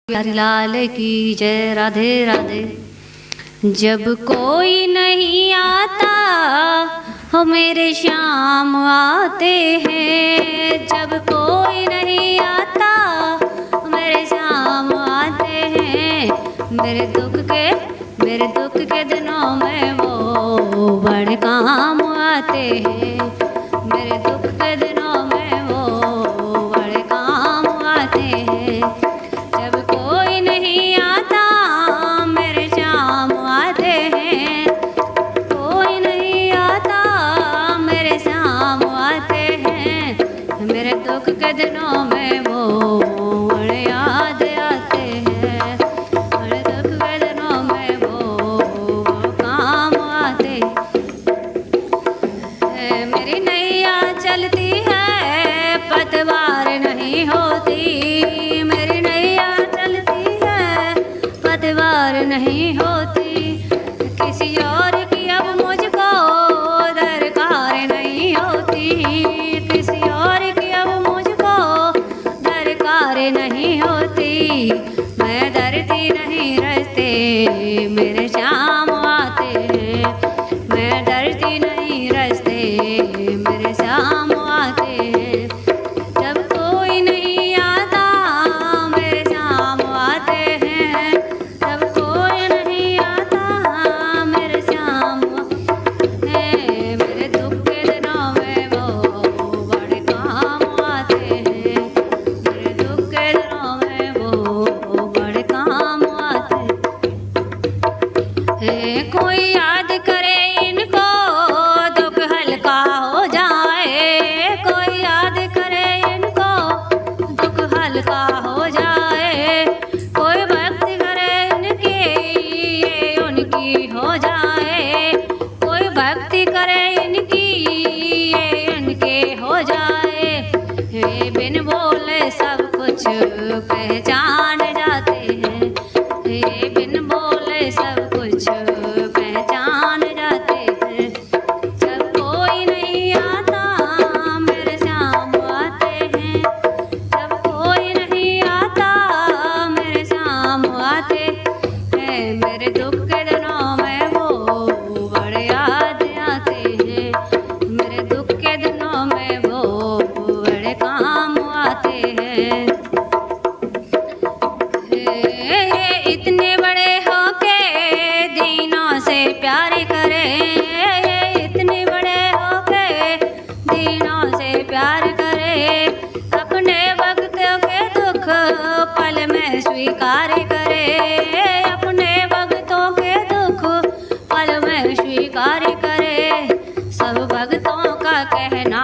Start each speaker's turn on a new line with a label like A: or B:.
A: प्यारी लाल की जय। राधे राधे। जब कोई नहीं आता हो मेरे श्याम आते हैं। जब कोई नहीं आता मेरे श्याम आते हैं। मेरे दुख के दिनों में वो बड़े काम आते हैं। मेरे दुख के दिनों में वो बड़े काम आते हैं। जब कोई नहीं आता मेरे श्याम आते हैं। कोई नहीं आता मेरे श्याम आते हैं। मेरे दुख के दिनों में वो बड़े याद आते हैं। मेरे दुख के दिनों में वो काम आते हैं। मेरी नैया चलती है पतवार नहीं होती। मेरी नैया चलती है पतवार नहीं होती। किसी और की अब मुझको दरकार नहीं होती। किसी और की अब मुझको दरकार नहीं होती। मैं डरती नहीं रस्ते मेरे श्याम आते हैं। मैं डरती नहीं रस्ते मेरे श्याम आते हैं। जब कोई नहीं आता मेरे श्याम आते हैं। जब कोई नहीं आता मेरे श्याम हैं। मेरे दुख के दिनों में वो बड़े काम आते हैं। मेरे दुख के दिनों में वो बड़े काम आते हैं। कोई याद करे इनको दुख हल्का हो जाए। कोई याद करे इनको दुख हल्का हो जाए। कोई भक्ति करे इनकी ये उनकी हो जाए। कोई भक्ति करे इनकी ये इनके हो जाए। ये बिन बोले सब कुछ पहचान जाते हैं। ये बिन बोले सब कुछ पहचान जाते हैं। जब कोई नहीं आता मेरे श्याम आते हैं। जब कोई नहीं आता मेरे श्याम आते हैं। मेरे दुख के दिनों में वो बड़े याद आते हैं। मेरे दुख के दिनों में वो बड़े काम आते हैं। ये इतने बड़े होके दीनों से प्यार करे। ये इतने बड़े होके दीनों से प्यार करे। अपने भक्तों के दुख पल में स्वीकार करे। अपने भक्तों के दुख पल में स्वीकार करे। सब भक्तों का कहना